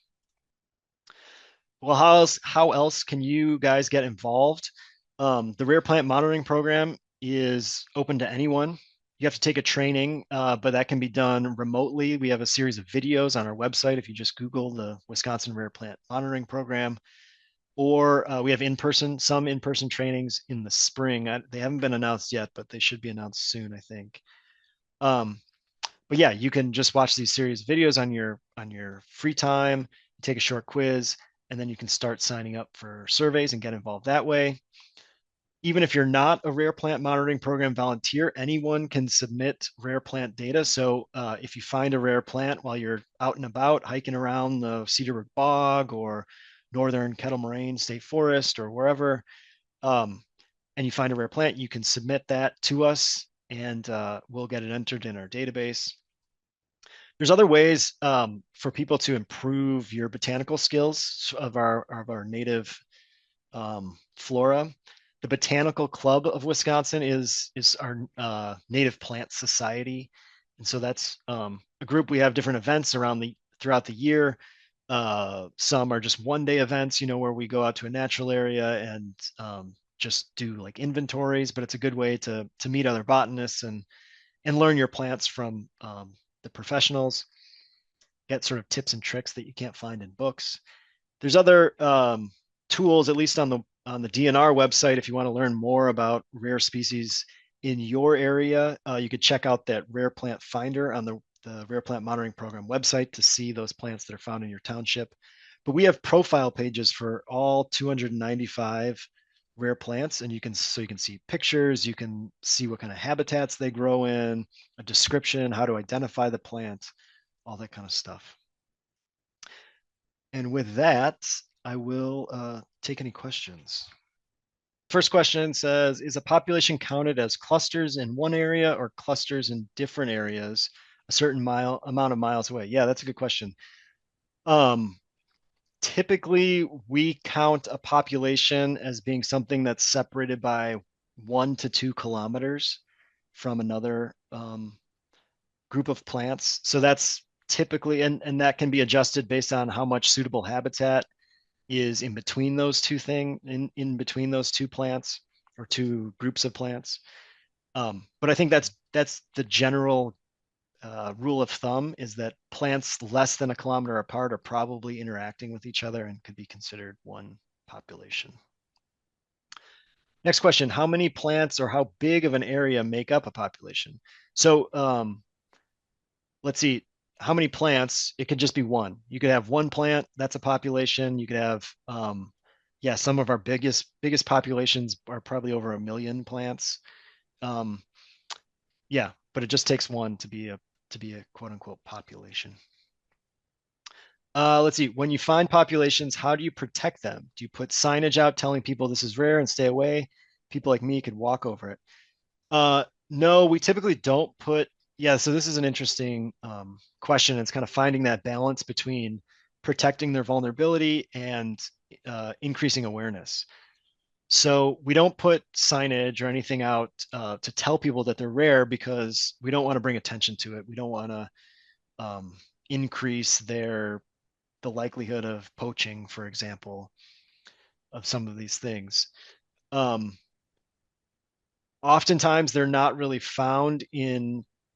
Well, how else can you guys get involved? The rare plant monitoring program is open to anyone. You have to take a training, but that can be done remotely. We have a series of videos on our website if you just Google the Wisconsin Rare Plant Monitoring Program. Or we have some in-person trainings in the spring. They haven't been announced yet, but they should be announced soon, I think. Um, but yeah, you can just watch these series of videos on your free time, take a short quiz, and then you can start signing up for surveys and get involved that way. Even if you're not a rare plant monitoring program volunteer, anyone can submit rare plant data. So if you find a rare plant while you're out and about hiking around the Cedarbrook Bog or Northern Kettle Moraine State Forest or wherever, and you find a rare plant, you can submit that to us and we'll get it entered in our database. There's other ways for people to improve your botanical skills of our native flora. The Botanical Club of Wisconsin is our native plant society, and so that's a group. We have different events throughout the year. Some are just one day events, where we go out to a natural area and just do like inventories. But it's a good way to meet other botanists and learn your plants from the professionals. Get sort of tips and tricks that you can't find in books. There's other tools, at least on the DNR website, if you want to learn more about rare species in your area. You could check out that rare plant finder on the Rare Plant Monitoring Program website to see those plants that are found in your township. But we have profile pages for all 295 rare plants, and you can see pictures, you can see what kind of habitats they grow in, a description, how to identify the plant, all that kind of stuff. And with that, I will take any questions. First question says, is a population counted as clusters in one area or clusters in different areas a certain amount of miles away? Yeah, that's a good question. Typically, we count a population as being something that's separated by 1 to 2 kilometers from another group of plants. So that's typically, and that can be adjusted based on how much suitable habitat is in between those two in between those two plants or two groups of plants. But I think that's the general rule of thumb, is that plants less than 1 kilometer apart are probably interacting with each other and could be considered one population. Next question, how many plants or how big of an area make up a population? So let's see, how many plants? It could just be one. You could have one plant, that's a population. You could have, yeah, some of our biggest populations are probably over 1 million plants. Yeah, but it just takes one to be a quote unquote population. Let's see, when you find populations, how do you protect them? Do you put signage out telling people this is rare and stay away? People like me could walk over it. No, we typically don't put, yeah, so this is an interesting question. It's kind of finding that balance between protecting their vulnerability and increasing awareness. So we don't put signage or anything out to tell people that they're rare because we don't want to bring attention to it. We don't want to increase the likelihood of poaching, for example, of some of these things. Oftentimes they're not really found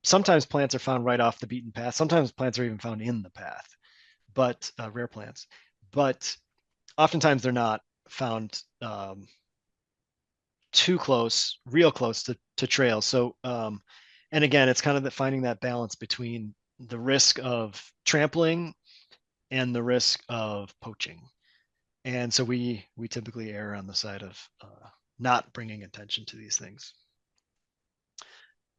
sometimes plants are found right off the beaten path. Sometimes plants are even found in the path, but rare plants. But oftentimes they're not found too close, real close to trails. So, and again, it's kind of finding that balance between the risk of trampling and the risk of poaching. And so we typically err on the side of not bringing attention to these things.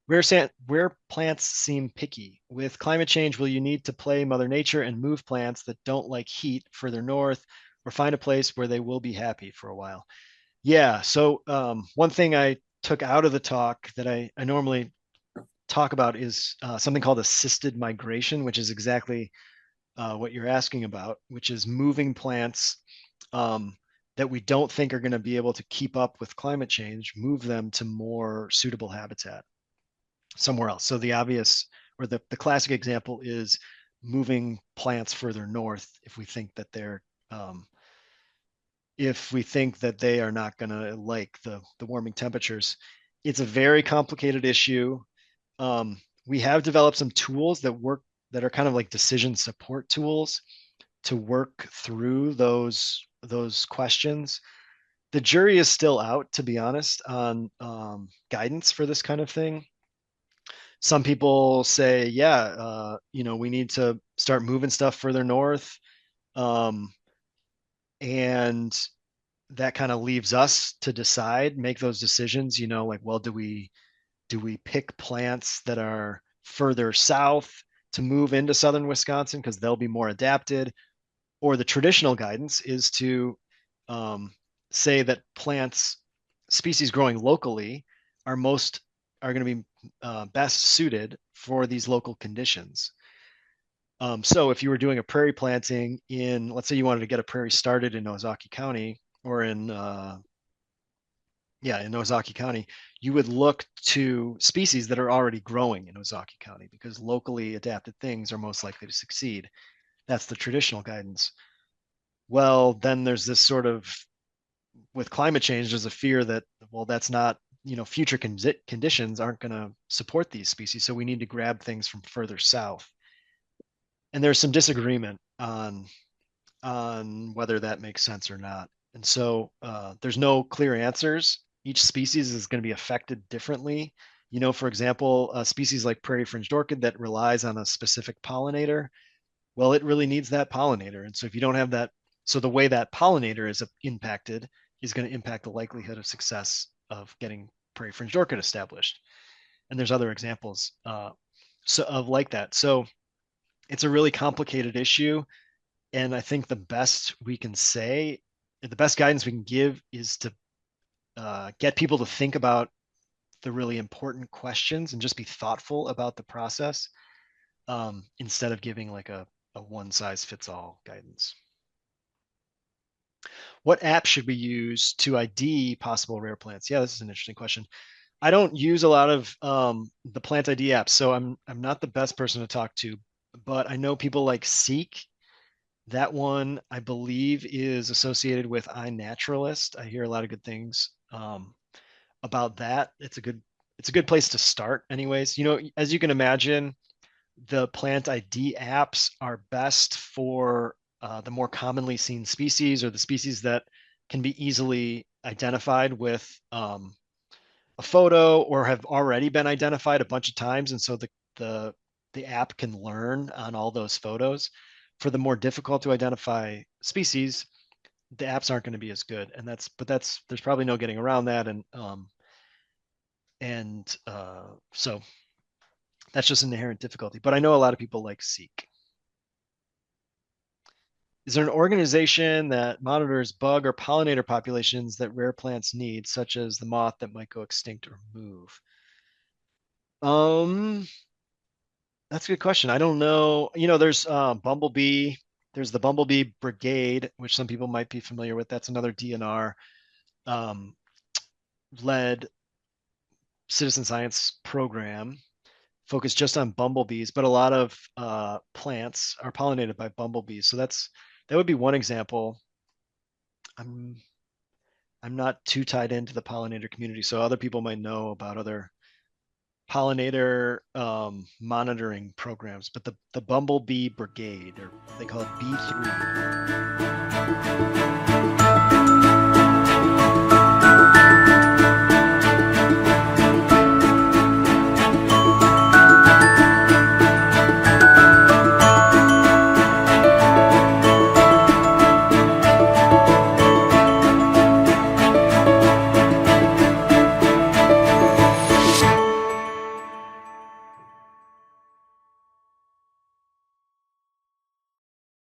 Where plants seem picky. With climate change, will you need to play Mother Nature and move plants that don't like heat further north, or find a place where they will be happy for a while? Yeah. So one thing I took out of the talk that I normally talk about is something called assisted migration, which is exactly what you're asking about, which is moving plants um, that we don't think are going to be able to keep up with climate change, move them to more suitable habitat somewhere else. So the obvious or the classic example is moving plants further north um, if we think that they are not going to like the warming temperatures. It's a very complicated issue. We have developed some tools that are kind of like decision support tools to work through those questions. The jury is still out, to be honest, on guidance for this kind of thing. Some people say, yeah, we need to start moving stuff further north, um, and that kind of leaves us to decide, make those decisions. Like, well, do we pick plants that are further south to move into southern Wisconsin because they'll be more adapted? Or the traditional guidance is to um, say that plants, species growing locally, are going to be best suited for these local conditions. So if you were doing a prairie planting in, let's say you wanted to get a prairie started in Ozaukee County or in Ozaukee County, you would look to species that are already growing in Ozaukee County because locally adapted things are most likely to succeed. That's the traditional guidance. Well, then there's this sort of, with climate change, there's a fear that, well, that's not, future conditions aren't going to support these species. So we need to grab things from further south. And there's some disagreement on whether that makes sense or not. And so there's no clear answers. Each species is going to be affected differently. For example, a species like prairie fringed orchid that relies on a specific pollinator, well, it really needs that pollinator. And so if you don't have that, so the way that pollinator is impacted is going to impact the likelihood of success of getting prairie fringed orchid established. And there's other examples of like that. So it's a really complicated issue. And I think the best we can say, the best guidance we can give is to get people to think about the really important questions and just be thoughtful about the process instead of giving like a one size fits all guidance. What app should we use to ID possible rare plants? Yeah, this is an interesting question. I don't use a lot of the plant ID apps, so I'm not the best person to talk to, but I know people like Seek. That one, I believe, is associated with iNaturalist. I hear a lot of good things about that. It's a good place to start, anyways. As you can imagine, the plant ID apps are best for the more commonly seen species or the species that can be easily identified with a photo or have already been identified a bunch of times. And so the app can learn on all those photos. For the more difficult to identify species, the apps aren't going to be as good. And there's probably no getting around that. So that's just an inherent difficulty. But I know a lot of people like Seek. Is there an organization that monitors bug or pollinator populations that rare plants need, such as the moth that might go extinct or move? Um, that's a good question. I don't know. There's Bumblebee. There's the Bumblebee Brigade, which some people might be familiar with. That's another DNR led citizen science program focused just on bumblebees, but a lot of plants are pollinated by bumblebees. So that would be one example. I'm I'm not too tied into the pollinator community, so other people might know about other pollinator monitoring programs. But the Bumblebee Brigade, or they call it B3.